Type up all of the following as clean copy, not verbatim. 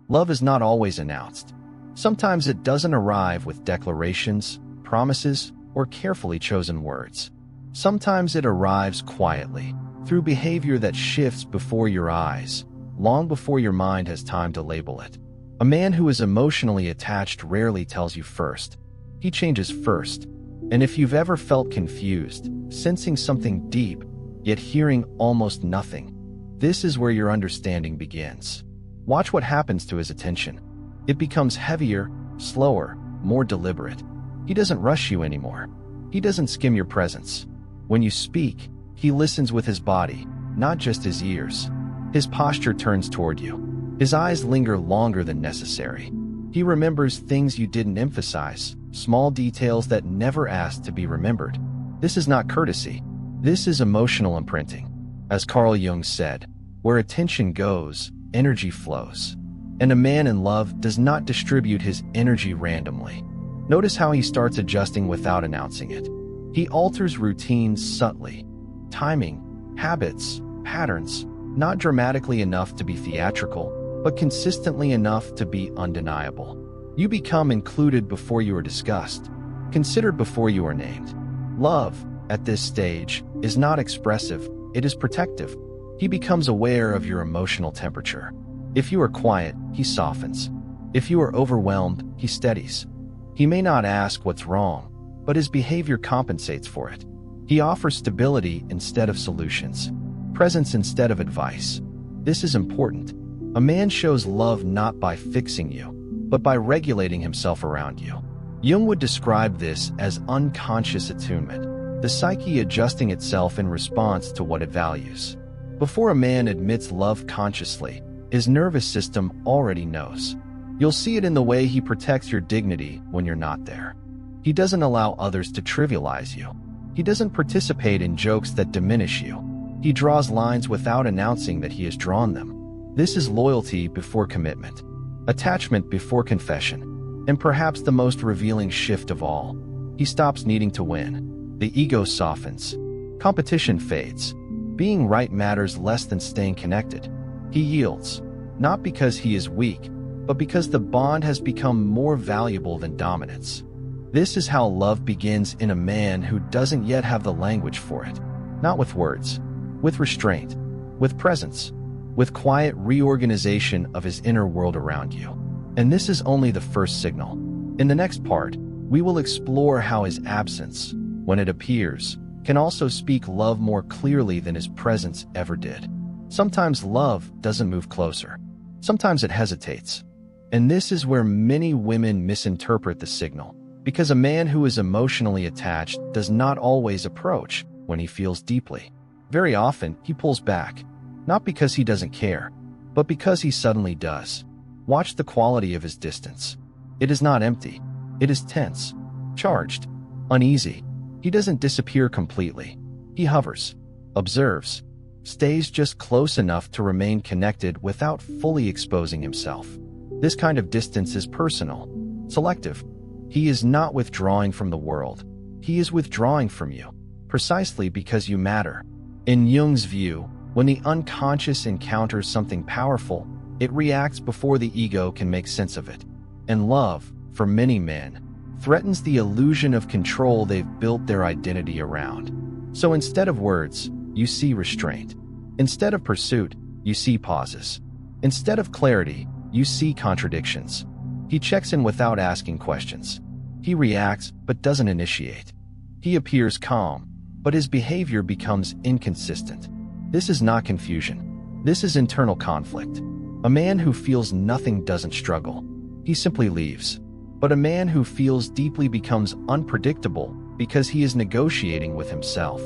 Love is not always announced. Sometimes it doesn't arrive with declarations, promises, or carefully chosen words. Sometimes it arrives quietly, through behavior that shifts before your eyes, long before your mind has time to label it. A man who is emotionally attached rarely tells you first. He changes first. And if you've ever felt confused, sensing something deep, yet hearing almost nothing, this is where your understanding begins. Watch what happens to his attention. It becomes heavier, slower, more deliberate. He doesn't rush you anymore. He doesn't skim your presence. When you speak, he listens with his body, not just his ears. His posture turns toward you. His eyes linger longer than necessary. He remembers things you didn't emphasize, small details that never asked to be remembered. This is not courtesy. This is emotional imprinting. As Carl Jung said, where attention goes, energy flows. And a man in love does not distribute his energy randomly. Notice how he starts adjusting without announcing it. He alters routines subtly. Timing, habits, patterns, not dramatically enough to be theatrical, but consistently enough to be undeniable. You become included before you are discussed, considered before you are named. Love, at this stage, is not expressive, it is protective. He becomes aware of your emotional temperature. If you are quiet, he softens. If you are overwhelmed, he steadies. He may not ask what's wrong, but his behavior compensates for it. He offers stability instead of solutions, presence instead of advice. This is important. A man shows love not by fixing you, but by regulating himself around you. Jung would describe this as unconscious attunement, the psyche adjusting itself in response to what it values. Before a man admits love consciously, his nervous system already knows. You'll see it in the way he protects your dignity when you're not there. He doesn't allow others to trivialize you. He doesn't participate in jokes that diminish you. He draws lines without announcing that he has drawn them. This is loyalty before commitment, attachment before confession, and perhaps the most revealing shift of all. He stops needing to win. The ego softens. Competition fades. Being right matters less than staying connected. He yields, not because he is weak, but because the bond has become more valuable than dominance. This is how love begins in a man who doesn't yet have the language for it. Not with words, with restraint, with presence, with quiet reorganization of his inner world around you. And this is only the first signal. In the next part, we will explore how his absence, when it appears, can also speak love more clearly than his presence ever did. Sometimes love doesn't move closer. Sometimes it hesitates. And this is where many women misinterpret the signal, because a man who is emotionally attached does not always approach when he feels deeply. Very often, he pulls back, not because he doesn't care, but because he suddenly does. Watch the quality of his distance. It is not empty. It is tense, charged, uneasy. He doesn't disappear completely. He hovers, observes, stays just close enough to remain connected without fully exposing himself. This kind of distance is personal, selective. He is not withdrawing from the world. He is withdrawing from you, precisely because you matter. In Jung's view, when the unconscious encounters something powerful, it reacts before the ego can make sense of it. And love, for many men, threatens the illusion of control they've built their identity around. So instead of words, you see restraint. Instead of pursuit, you see pauses. Instead of clarity, you see contradictions. He checks in without asking questions. He reacts, but doesn't initiate. He appears calm, but his behavior becomes inconsistent. This is not confusion. This is internal conflict. A man who feels nothing doesn't struggle. He simply leaves. But a man who feels deeply becomes unpredictable because he is negotiating with himself.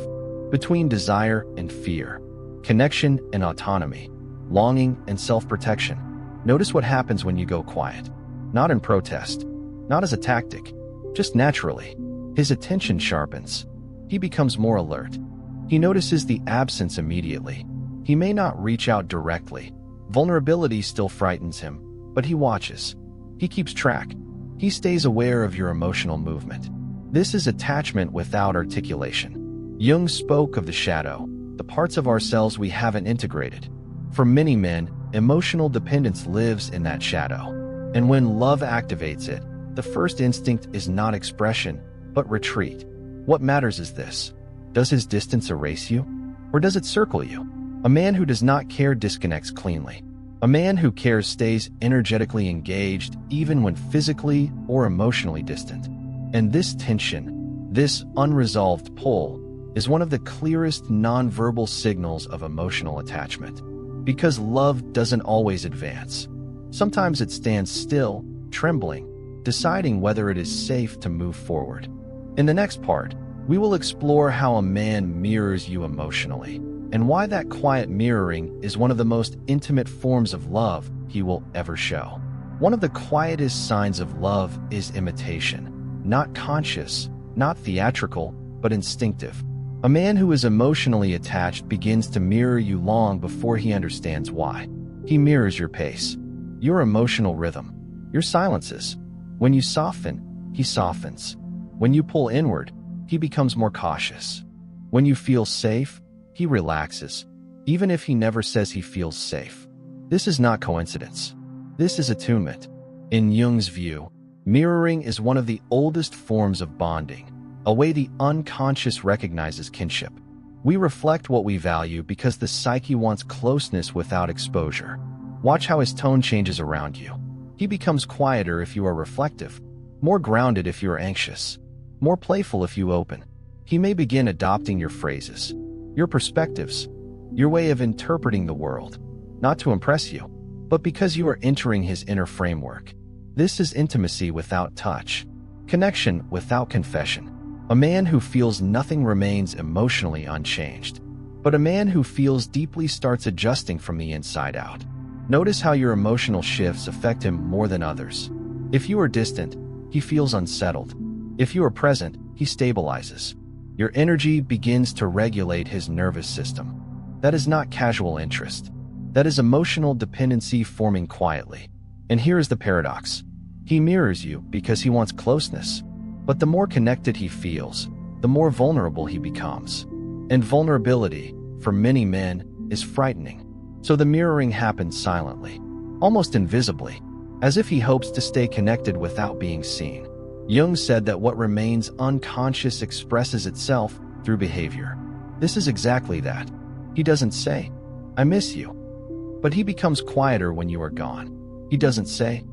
Between desire and fear, connection and autonomy, longing and self-protection. Notice what happens when you go quiet. Not in protest, not as a tactic, just naturally. His attention sharpens. He becomes more alert. He notices the absence immediately. He may not reach out directly. Vulnerability still frightens him, but he watches. He keeps track. He stays aware of your emotional movement. This is attachment without articulation. Jung spoke of the shadow, the parts of ourselves we haven't integrated. For many men, emotional dependence lives in that shadow. And when love activates it, the first instinct is not expression, but retreat. What matters is this: does his distance erase you, or does it circle you? A man who does not care disconnects cleanly. A man who cares stays energetically engaged even when physically or emotionally distant. And this tension, this unresolved pull, is one of the clearest nonverbal signals of emotional attachment. Because love doesn't always advance. Sometimes it stands still, trembling, deciding whether it is safe to move forward. In the next part, we will explore how a man mirrors you emotionally, and why that quiet mirroring is one of the most intimate forms of love he will ever show. One of the quietest signs of love is imitation. Not conscious, not theatrical, but instinctive. A man who is emotionally attached begins to mirror you long before he understands why. He mirrors your pace, your emotional rhythm, your silences. When you soften, he softens. When you pull inward, he becomes more cautious. When you feel safe, he relaxes, even if he never says he feels safe. This is not coincidence. This is attunement. In Jung's view, mirroring is one of the oldest forms of bonding, a way the unconscious recognizes kinship. We reflect what we value because the psyche wants closeness without exposure. Watch how his tone changes around you. He becomes quieter if you are reflective, more grounded if you are anxious, more playful if you open. He may begin adopting your phrases, your perspectives, your way of interpreting the world, not to impress you, but because you are entering his inner framework. This is intimacy without touch, connection without confession. A man who feels nothing remains emotionally unchanged, but a man who feels deeply starts adjusting from the inside out. Notice how your emotional shifts affect him more than others. If you are distant, he feels unsettled. If you are present, he stabilizes. Your energy begins to regulate his nervous system. That is not casual interest. That is emotional dependency forming quietly. And here is the paradox. He mirrors you because he wants closeness. But the more connected he feels, the more vulnerable he becomes. And vulnerability, for many men, is frightening. So the mirroring happens silently, almost invisibly, as if he hopes to stay connected without being seen. Jung said that what remains unconscious expresses itself through behavior. This is exactly that. He doesn't say, "I miss you," but he becomes quieter when you are gone. He doesn't say,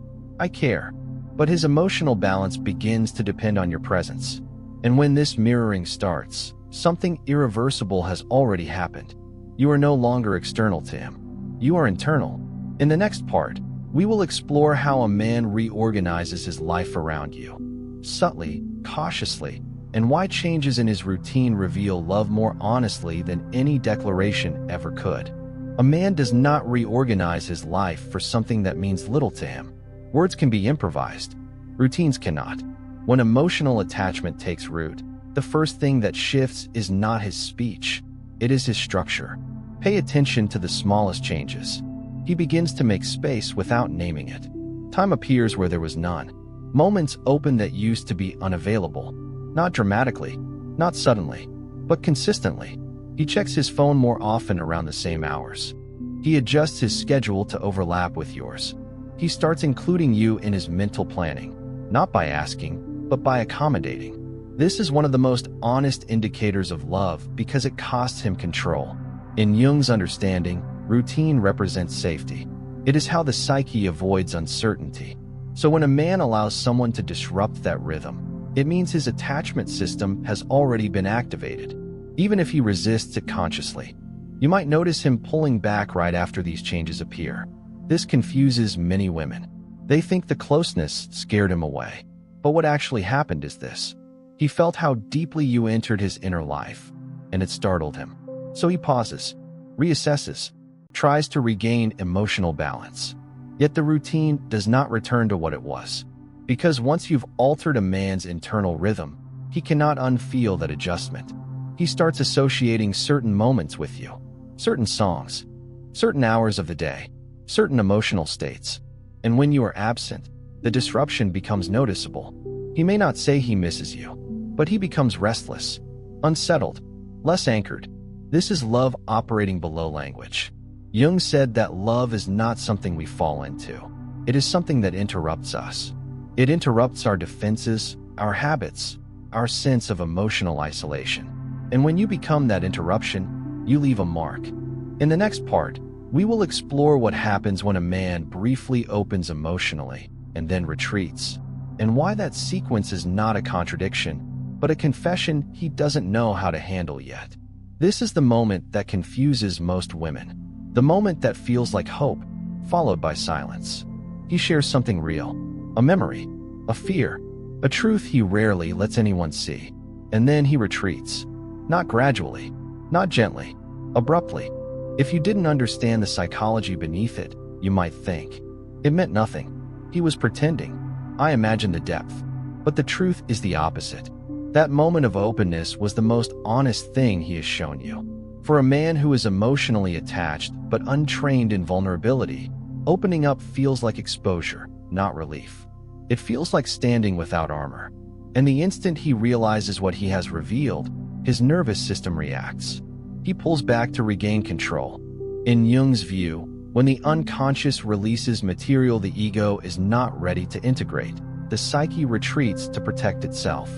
"I care," but his emotional balance begins to depend on your presence. And when this mirroring starts, something irreversible has already happened. You are no longer external to him. You are internal. In the next part, we will explore how a man reorganizes his life around you, subtly, cautiously, and why changes in his routine reveal love more honestly than any declaration ever could. A man does not reorganize his life for something that means little to him. Words can be improvised. Routines cannot. When emotional attachment takes root, the first thing that shifts is not his speech. It is his structure. Pay attention to the smallest changes. He begins to make space without naming it. Time appears where there was none. Moments open that used to be unavailable. Not dramatically, not suddenly, but consistently. He checks his phone more often around the same hours. He adjusts his schedule to overlap with yours. He starts including you in his mental planning, not by asking, but by accommodating. This is one of the most honest indicators of love because it costs him control. In Jung's understanding, routine represents safety. It is how the psyche avoids uncertainty. So when a man allows someone to disrupt that rhythm, it means his attachment system has already been activated, even if he resists it consciously. You might notice him pulling back right after these changes appear. This confuses many women. They think the closeness scared him away. But what actually happened is this. He felt how deeply you entered his inner life, and it startled him. So he pauses, reassesses, tries to regain emotional balance. Yet the routine does not return to what it was. Because once you've altered a man's internal rhythm, he cannot unfeel that adjustment. He starts associating certain moments with you, certain songs, certain hours of the day, certain emotional states. And when you are absent, the disruption becomes noticeable. He may not say he misses you, but he becomes restless, unsettled, less anchored. This is love operating below language. Jung said that love is not something we fall into. It is something that interrupts us. It interrupts our defenses, our habits, our sense of emotional isolation. And when you become that interruption, you leave a mark. In the next part, we will explore what happens when a man briefly opens emotionally and then retreats, and why that sequence is not a contradiction, but a confession he doesn't know how to handle yet. This is the moment that confuses most women, the moment that feels like hope, followed by silence. He shares something real, a memory, a fear, a truth he rarely lets anyone see, and then he retreats. Not gradually, not gently, abruptly. If you didn't understand the psychology beneath it, you might think it meant nothing. He was pretending. I imagined the depth. But the truth is the opposite. That moment of openness was the most honest thing he has shown you. For a man who is emotionally attached but untrained in vulnerability, opening up feels like exposure, not relief. It feels like standing without armor. And the instant he realizes what he has revealed, his nervous system reacts. He pulls back to regain control. In Jung's view, when the unconscious releases material the ego is not ready to integrate, the psyche retreats to protect itself.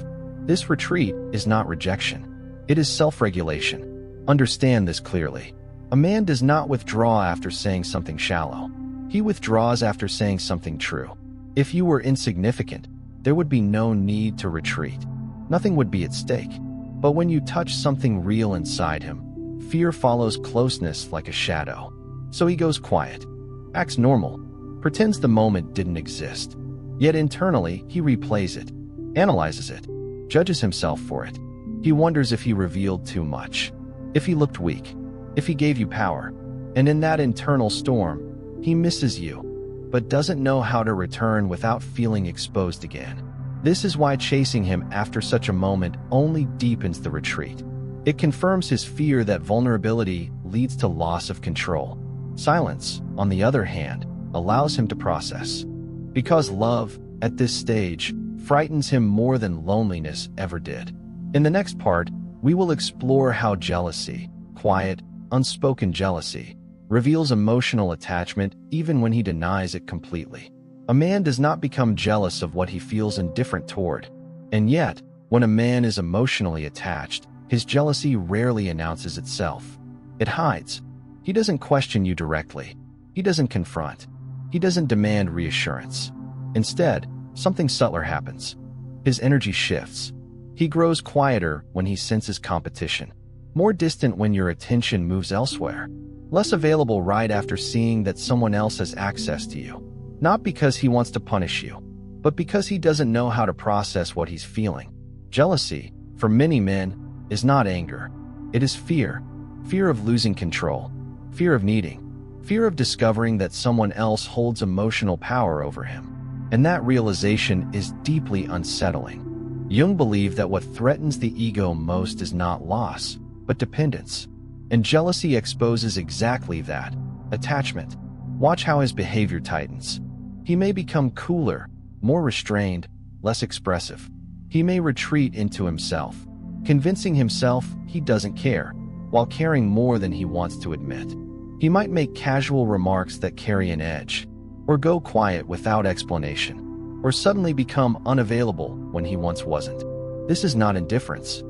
This retreat is not rejection. It is self-regulation. Understand this clearly. A man does not withdraw after saying something shallow. He withdraws after saying something true. If you were insignificant, there would be no need to retreat. Nothing would be at stake. But when you touch something real inside him, fear follows closeness like a shadow. So he goes quiet, acts normal, pretends the moment didn't exist. Yet internally, he replays it, analyzes it, judges himself for it. He wonders if he revealed too much, if he looked weak, if he gave you power. And in that internal storm, he misses you, but doesn't know how to return without feeling exposed again. This is why chasing him after such a moment only deepens the retreat. It confirms his fear that vulnerability leads to loss of control. Silence, on the other hand, allows him to process. Because love, at this stage, frightens him more than loneliness ever did. In the next part, we will explore how jealousy, quiet, unspoken jealousy, reveals emotional attachment even when he denies it completely. A man does not become jealous of what he feels indifferent toward. And yet, when a man is emotionally attached, his jealousy rarely announces itself. It hides. He doesn't question you directly. He doesn't confront. He doesn't demand reassurance. Instead, something subtler happens. His energy shifts. He grows quieter when he senses competition, more distant when your attention moves elsewhere, less available right after seeing that someone else has access to you. Not because he wants to punish you, but because he doesn't know how to process what he's feeling. Jealousy, for many men, is not anger. It is fear. Fear of losing control. Fear of needing. Fear of discovering that someone else holds emotional power over him. And that realization is deeply unsettling. Jung believed that what threatens the ego most is not loss, but dependence. And jealousy exposes exactly that, attachment. Watch how his behavior tightens. He may become cooler, more restrained, less expressive. He may retreat into himself, convincing himself he doesn't care, while caring more than he wants to admit. He might make casual remarks that carry an edge, or go quiet without explanation, or suddenly become unavailable when he once wasn't. This is not indifference.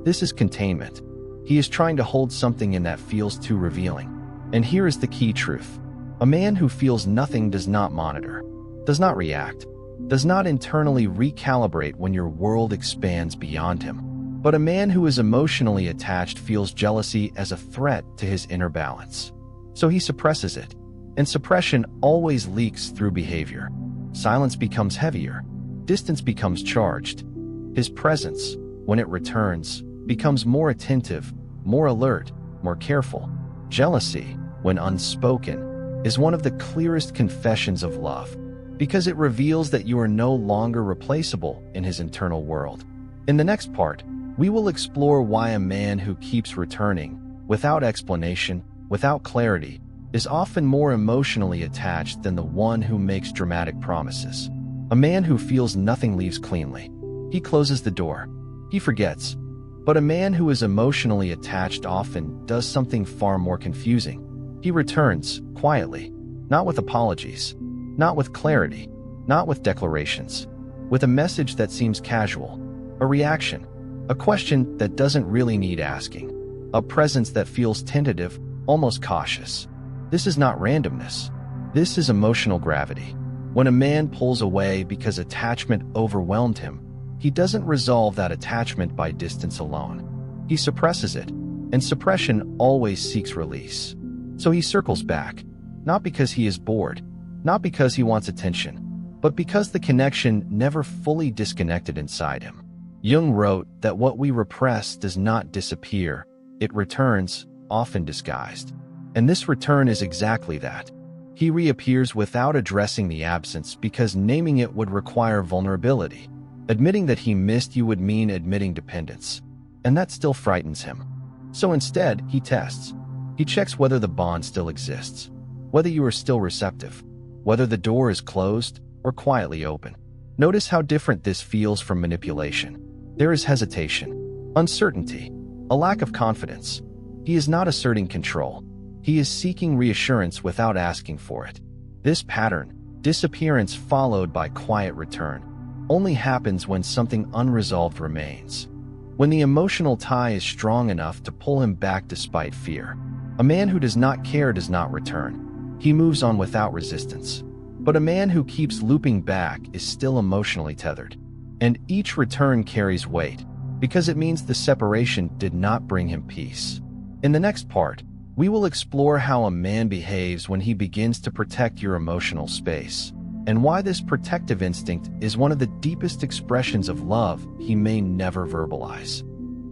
This is containment. He is trying to hold something in that feels too revealing. And here is the key truth. A man who feels nothing does not monitor, does not react, does not internally recalibrate when your world expands beyond him. But a man who is emotionally attached feels jealousy as a threat to his inner balance. So he suppresses it, and suppression always leaks through behavior. Silence becomes heavier, distance becomes charged. His presence, when it returns, becomes more attentive, more alert, more careful. Jealousy, when unspoken, is one of the clearest confessions of love, because it reveals that you are no longer replaceable in his internal world. In the next part, we will explore why a man who keeps returning, without explanation, without clarity, is often more emotionally attached than the one who makes dramatic promises. A man who feels nothing leaves cleanly. He closes the door. He forgets. But a man who is emotionally attached often does something far more confusing. He returns, quietly, not with apologies, not with clarity, not with declarations, with a message that seems casual, a reaction, a question that doesn't really need asking, a presence that feels tentative, almost cautious. This is not randomness. This is emotional gravity. When a man pulls away because attachment overwhelmed him, he doesn't resolve that attachment by distance alone. He suppresses it, and suppression always seeks release. So he circles back, not because he is bored, not because he wants attention, but because the connection never fully disconnected inside him. Jung wrote that what we repress does not disappear, it returns, often disguised. And this return is exactly that. He reappears without addressing the absence because naming it would require vulnerability. Admitting that he missed you would mean admitting dependence, and that still frightens him. So instead, he tests. He checks whether the bond still exists, whether you are still receptive, whether the door is closed or quietly open. Notice how different this feels from manipulation. There is hesitation, uncertainty, a lack of confidence. He is not asserting control. He is seeking reassurance without asking for it. This pattern, disappearance followed by quiet return, only happens when something unresolved remains. When the emotional tie is strong enough to pull him back despite fear. A man who does not care does not return. He moves on without resistance. But a man who keeps looping back is still emotionally tethered. And each return carries weight, because it means the separation did not bring him peace. In the next part, we will explore how a man behaves when he begins to protect your emotional space, and why this protective instinct is one of the deepest expressions of love he may never verbalize.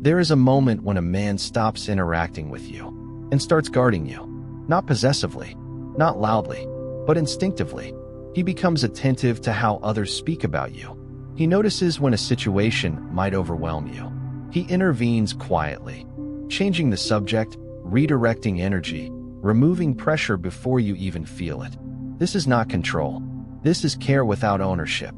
There is a moment when a man stops interacting with you and starts guarding you, not possessively, not loudly, but instinctively. He becomes attentive to how others speak about you. He notices when a situation might overwhelm you. He intervenes quietly, changing the subject, redirecting energy, removing pressure before you even feel it. This is not control. This is care without ownership.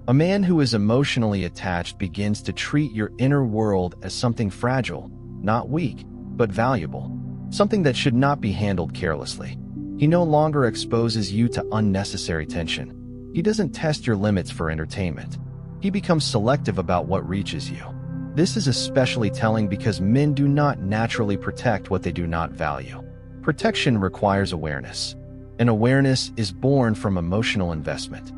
A man who is emotionally attached begins to treat your inner world as something fragile, not weak, but valuable, something that should not be handled carelessly. He no longer exposes you to unnecessary tension. He doesn't test your limits for entertainment. He becomes selective about what reaches you. This is especially telling because men do not naturally protect what they do not value. Protection requires awareness, and awareness is born from emotional investment.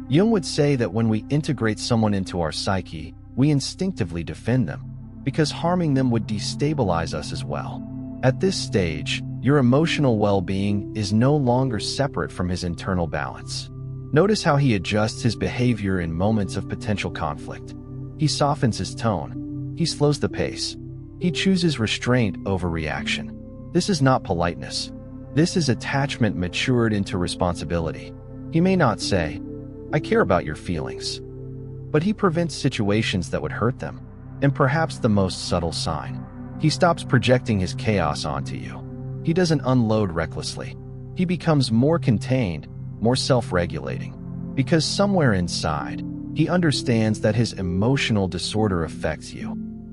Jung would say that when we integrate someone into our psyche, we instinctively defend them, because harming them would destabilize us as well. At this stage, your emotional well-being is no longer separate from his internal balance. Notice how he adjusts his behavior in moments of potential conflict. He softens his tone. He slows the pace. He chooses restraint over reaction. This is not politeness. This is attachment matured into responsibility. He may not say, "I care about your feelings," but he prevents situations that would hurt them. And perhaps the most subtle sign, he stops projecting his chaos onto you. He doesn't unload recklessly. He becomes more contained, more self-regulating, because somewhere inside, he understands that his emotional disorder affects you,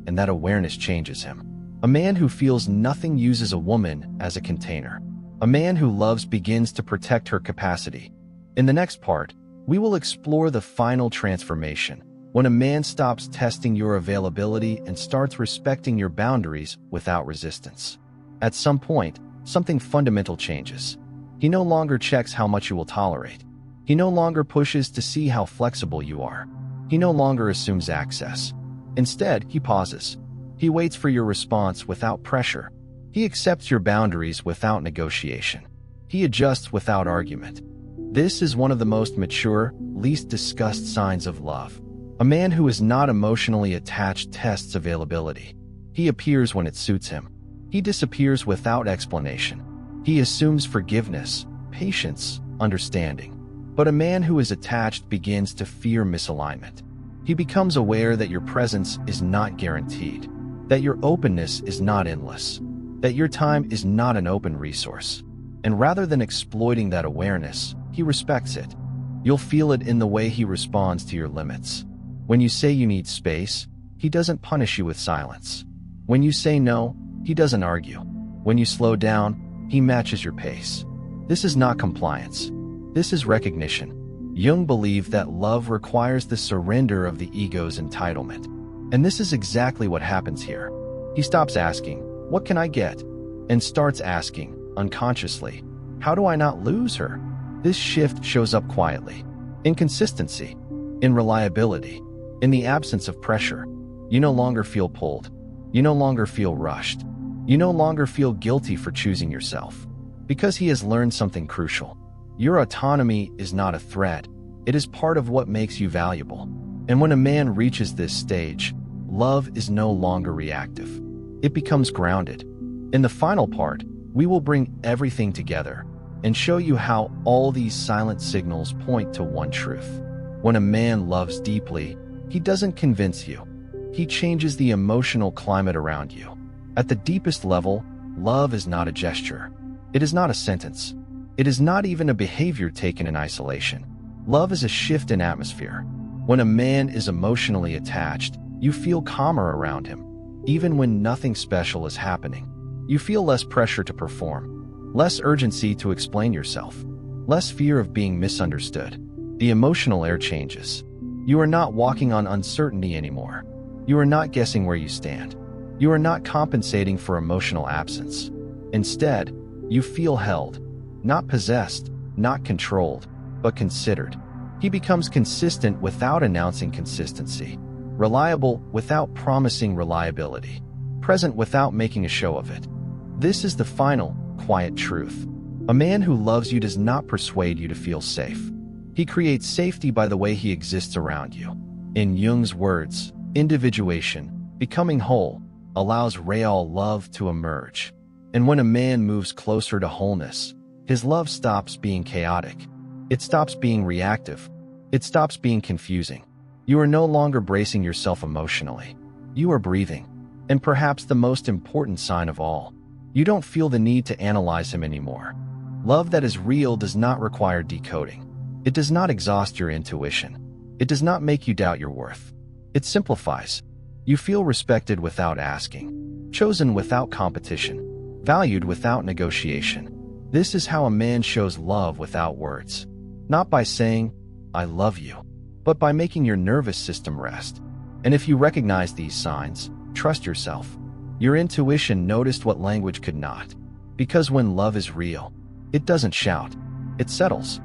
and that awareness changes him. A man who feels nothing uses a woman as a container. A man who loves begins to protect her capacity. In the next part, we will explore the final transformation, when a man stops testing your availability and starts respecting your boundaries without resistance. At some point, something fundamental changes. He no longer checks how much you will tolerate. He no longer pushes to see how flexible you are. He no longer assumes access. Instead, he pauses. He waits for your response without pressure. He accepts your boundaries without negotiation. He adjusts without argument. This is one of the most mature, least discussed signs of love. A man who is not emotionally attached tests availability. He appears when it suits him. He disappears without explanation. He assumes forgiveness, patience, understanding. But a man who is attached begins to fear misalignment. He becomes aware that your presence is not guaranteed, that your openness is not endless, that your time is not an open resource. And rather than exploiting that awareness, he respects it. You'll feel it in the way he responds to your limits. When you say you need space, he doesn't punish you with silence. When you say no, he doesn't argue. When you slow down, He matches your pace. This is not compliance. This is recognition. Jung believed that love requires the surrender of the ego's entitlement. And this is exactly what happens here. He stops asking, "What can I get?" and starts asking, unconsciously, "How do I not lose her?" This shift shows up quietly. In consistency, in reliability, in the absence of pressure. You no longer feel pulled. You no longer feel rushed. You no longer feel guilty for choosing yourself. Because he has learned something crucial. Your autonomy is not a threat. It is part of what makes you valuable. And when a man reaches this stage, love is no longer reactive. It becomes grounded. In the final part, we will bring everything together and show you how all these silent signals point to one truth. When a man loves deeply, he doesn't convince you. He changes the emotional climate around you. At the deepest level, love is not a gesture. It is not a sentence. It is not even a behavior taken in isolation. Love is a shift in atmosphere. When a man is emotionally attached, you feel calmer around him. Even when nothing special is happening, you feel less pressure to perform, less urgency to explain yourself, less fear of being misunderstood. The emotional air changes. You are not walking on uncertainty anymore. You are not guessing where you stand. You are not compensating for emotional absence. Instead, you feel held, not possessed, not controlled, but considered. He becomes consistent without announcing consistency, reliable without promising reliability, present without making a show of it. This is the final, quiet truth. A man who loves you does not persuade you to feel safe. He creates safety by the way he exists around you. In Jung's words, individuation, becoming whole, allows real love to emerge. And when a man moves closer to wholeness, his love stops being chaotic. It stops being reactive. It stops being confusing. You are no longer bracing yourself emotionally. You are breathing. And perhaps the most important sign of all, you don't feel the need to analyze him anymore. Love that is real does not require decoding. It does not exhaust your intuition. It does not make you doubt your worth. It simplifies. You feel respected without asking, chosen without competition, valued without negotiation. This is how a man shows love without words. Not by saying, "I love you," but by making your nervous system rest. And if you recognize these signs, trust yourself. Your intuition noticed what language could not. Because when love is real, it doesn't shout. It settles.